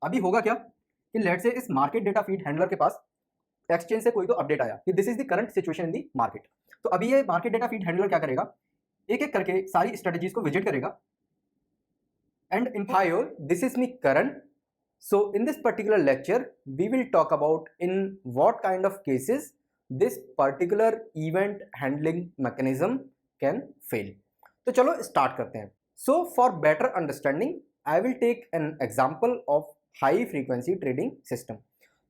अभी होगा क्या कि लेट्स से इस मार्केट डेटा फीड हैंडलर के पास एक्सचेंज से कोई तो अपडेट आया कि this is the current situation in the market. तो अभी ये मार्केट डेटा फीड हैंडलर क्या करेगा, एक एक करके सारी स्ट्रेटजीज को विजिट करेगा and in hi all, this is me Karan. So in this particular lecture we will talk about in what kind of cases this particular event handling mechanism can fail। तो चलो start करते हैं। So for better understanding I will take an example of high frequency trading system।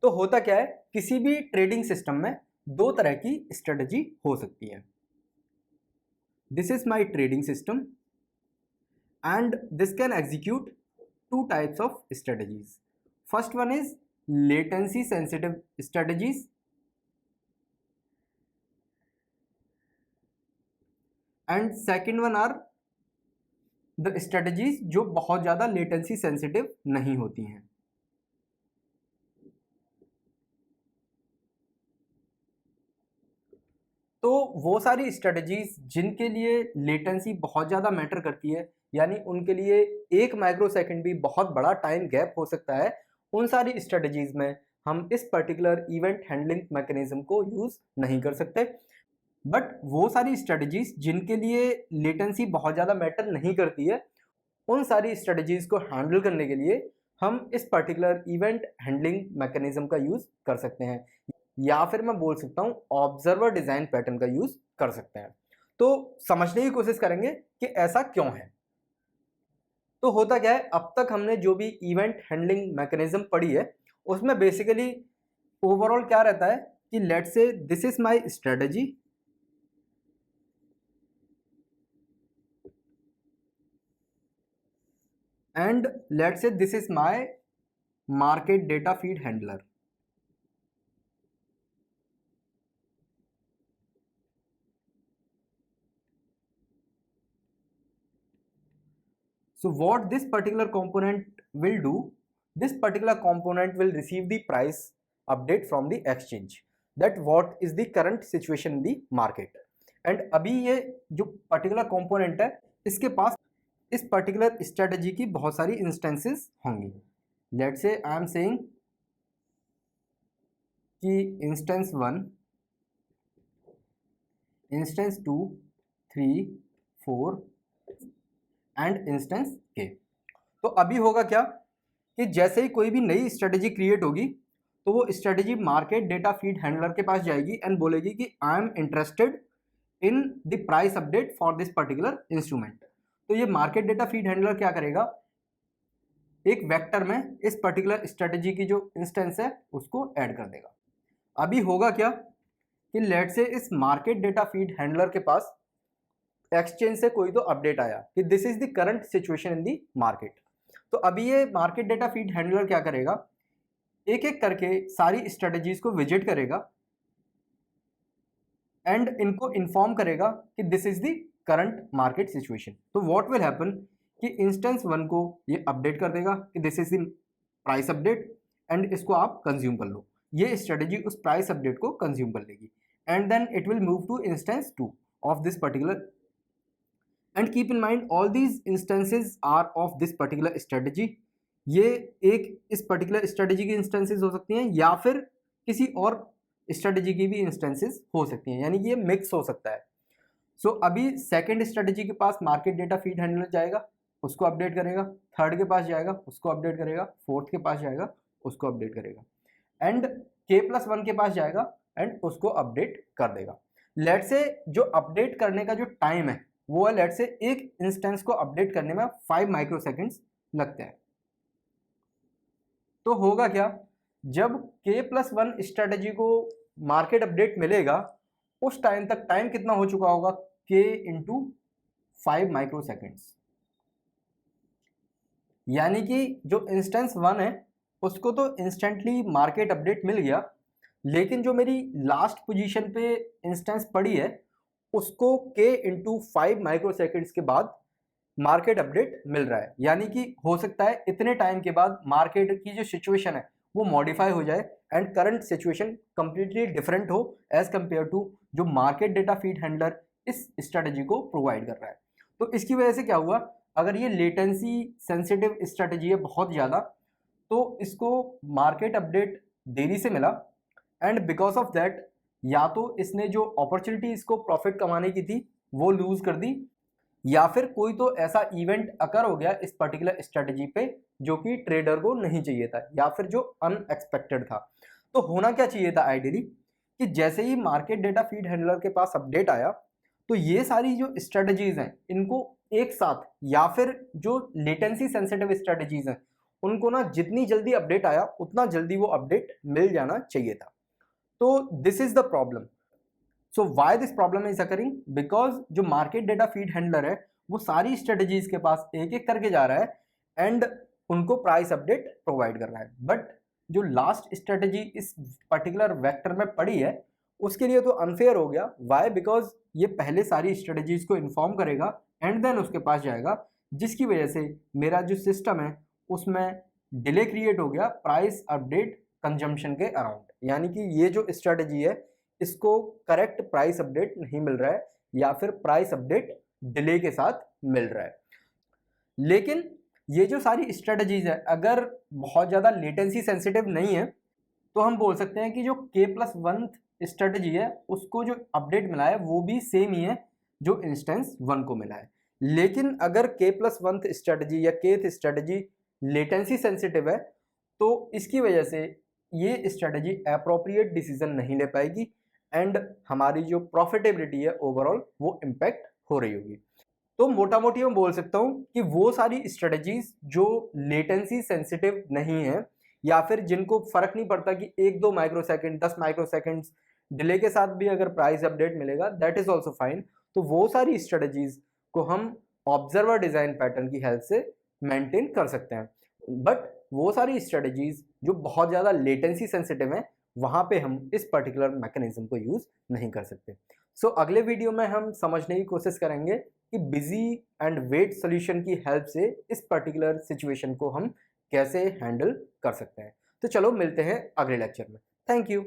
तो होता क्या है, किसी भी ट्रेडिंग सिस्टम में दो तरह की स्ट्रेटजी हो सकती है। This is my trading system and this can execute two types of strategies। First one is latency sensitive strategies and second one are the strategies जो बहुत ज़्यादा latency sensitive नहीं होती हैं। तो वो सारी स्ट्रेटजीज जिनके लिए लेटेंसी बहुत ज़्यादा मैटर करती है, यानी उनके लिए 1 माइक्रो सेकेंड भी बहुत बड़ा टाइम गैप हो सकता है, उन सारी स्ट्रेटजीज में हम इस पर्टिकुलर इवेंट हैंडलिंग मैकेनिज्म को यूज़ नहीं कर सकते। बट वो सारी स्ट्रेटजीज जिनके लिए लेटेंसी बहुत ज़्यादा मैटर नहीं करती है, उन सारी स्ट्रेटजीज को हैंडल करने के लिए हम इस पर्टिकुलर इवेंट हैंडलिंग मैकेनिज्म का यूज़ कर सकते हैं, या फिर मैं बोल सकता हूँ ऑब्जर्वर डिजाइन पैटर्न का यूज कर सकते हैं। तो समझने की कोशिश करेंगे कि ऐसा क्यों है। तो होता क्या है, अब तक हमने जो भी इवेंट हैंडलिंग मैकेनिज्म पढ़ी है उसमें बेसिकली ओवरऑल क्या रहता है कि let's say this is my strategy and let's say this is my market data feed handler. So what this particular component will do, this particular component will receive the price update from the exchange, that what is the current situation in the market। and अभी ये जो particular component है इसके पास इस particular strategy की बहुत सारी instances होंगी। let's say I am saying कि instance 1, instance 2, 3, 4 एंड इंस्टेंस के। तो अभी होगा क्या कि जैसे ही कोई भी नई स्ट्रेटजी क्रिएट होगी तो वो strategy market data feed handler के पास जाएगी एंड बोलेगी कि I am interested in the price update for this particular instrument. तो ये मार्केट डेटा फीड हैंडलर क्या करेगा, एक वेक्टर में इस पर्टिकुलर स्ट्रेटजी की जो इंस्टेंस है उसको ऐड कर देगा। अभी होगा क्या कि लेट से इस मार्केट डेटा फीड हैंडलर के पास एक्सचेंज से कोई तो अपडेट आया कि this is the current situation in the market. तो अभी ये मार्केट डेटा फीड हैंडलर क्या करेगा, एक एक करके सारी स्ट्रेटजीज को विजिट करेगा एंड इनको इन्फॉर्म करेगा कि this is the current market situation. तो व्हाट विल हैपन कि इंस्टेंस 1 को ये अपडेट कर देगा कि this is the price update and इसको आप कंज्यूम कर लो। ये स्ट्रेटजी उस प्राइस अपडेट को कंज्यूम कर लेगी and then it will move to instance 2 of this particular. And keep in mind all these instances are of this particular strategy. ये एक इस पर्टिकुलर स्ट्रेटजी की इंस्टेंसेज हो सकती हैं या फिर किसी और स्ट्रेटजी की भी इंस्टेंसेज हो सकती हैं, यानी कि ये मिक्स हो सकता है। सो अभी सेकेंड स्ट्रेटजी के पास मार्केट डेटा फीड हैंडलर जाएगा, उसको अपडेट करेगा, थर्ड के पास जाएगा, उसको अपडेट करेगा, फोर्थ के पास जाएगा, उसको अपडेट करेगा एंड K+1 के पास जाएगा एंड उसको अपडेट कर देगा। लेट से जो अपडेट करने का जो टाइम है वो है लेट से एक इंस्टेंस को अपडेट करने में 5 माइक्रो सेकेंड्स लगते हैं। तो होगा क्या, जब K+1 स्ट्रेटजी को मार्केट अपडेट मिलेगा उस टाइम तक टाइम कितना हो चुका होगा, K × 5 माइक्रो सेकेंड्स। यानी कि जो इंस्टेंस 1 है उसको तो इंस्टेंटली मार्केट अपडेट मिल गया, लेकिन जो मेरी लास्ट पोजीशन पे इंस्टेंस पड़ी है उसको K × 5 माइक्रो सेकेंड्स के बाद मार्केट अपडेट मिल रहा है। यानी कि हो सकता है इतने टाइम के बाद मार्केट की जो सिचुएशन है वो मॉडिफाई हो जाए and current situation completely different हो एज कंपेयर टू जो मार्केट डेटा फीड हैंडलर इस स्ट्रेटजी को प्रोवाइड कर रहा है। तो इसकी वजह से क्या हुआ, अगर ये लेटेंसी सेंसिटिव स्ट्रेटजी है बहुत ज़्यादा, तो इसको मार्केट अपडेट देरी से मिला एंड बिकॉज ऑफ दैट या तो इसने जो अपॉर्चुनिटी इसको प्रॉफिट कमाने की थी वो लूज कर दी, या फिर कोई तो ऐसा इवेंट अकर हो गया इस पर्टिकुलर स्ट्रेटजी पे जो कि ट्रेडर को नहीं चाहिए था या फिर जो अनएक्सपेक्टेड था। तो होना क्या चाहिए था आइडियली कि जैसे ही मार्केट डेटा फीड हैंडलर के पास अपडेट आया तो ये सारी जो स्ट्रेटजीज हैं इनको एक साथ, या फिर जो लेटेंसी सेंसिटिव स्ट्रेटजीज हैं उनको ना जितनी जल्दी अपडेट आया उतना जल्दी वो अपडेट मिल जाना चाहिए था। तो this is the problem. So why this problem is occurring, because जो मार्केट डेटा फीड हैंडलर है वो सारी स्ट्रेटजीज के पास एक एक करके जा रहा है एंड उनको प्राइस अपडेट प्रोवाइड कर रहा है, बट जो लास्ट स्ट्रेटजी इस पर्टिकुलर वेक्टर में पड़ी है उसके लिए तो अनफेयर हो गया। वाई, बिकॉज ये पहले सारी स्ट्रेटजीज को इन्फॉर्म करेगा एंड देन उसके पास जाएगा, जिसकी वजह से मेरा जो सिस्टम है उसमें डिले क्रिएट हो गया प्राइस अपडेट कंजम्पशन के अराउंड, यानी कि ये जो स्ट्रेटजी है इसको करेक्ट प्राइस अपडेट नहीं मिल रहा है या फिर प्राइस अपडेट डिले के साथ मिल रहा है। लेकिन ये जो सारी स्ट्रेटजीज है अगर बहुत ज़्यादा लेटेंसी सेंसिटिव नहीं है तो हम बोल सकते हैं कि जो K+1 स्ट्रेटजी है उसको जो अपडेट मिला है वो भी सेम ही है जो इंस्टेंस 1 को मिला है। लेकिन अगर K+1 स्ट्रेटजी या Kth स्ट्रेटजी लेटेंसी सेंसिटिव है तो इसकी वजह से ये स्ट्रेटजी अप्रोप्रिएट डिसीजन नहीं ले पाएगी एंड हमारी जो प्रॉफिटेबिलिटी है ओवरऑल वो इम्पैक्ट हो रही होगी। तो मोटा मोटी मैं बोल सकता हूँ कि वो सारी स्ट्रेटजीज जो लेटेंसी सेंसिटिव नहीं है या फिर जिनको फर्क नहीं पड़ता कि 1-2 माइक्रोसेकंड 10 माइक्रोसेकंड्स डिले के साथ भी अगर प्राइस अपडेट मिलेगा दैट इज ऑल्सो फाइन, तो वो सारी स्ट्रेटजीज को हम ऑब्जर्वर डिजाइन पैटर्न की हेल्प से मेंटेन कर सकते हैं। बट वो सारी स्ट्रेटजीज जो बहुत ज़्यादा लेटेंसी सेंसिटिव हैं वहाँ पे हम इस पर्टिकुलर मैकेनिज्म को यूज़ नहीं कर सकते। सो अगले वीडियो में हम समझने की कोशिश करेंगे कि बिजी एंड वेट सोल्यूशन की हेल्प से इस पर्टिकुलर सिचुएशन को हम कैसे हैंडल कर सकते हैं। तो चलो मिलते हैं अगले लेक्चर में। Thank you.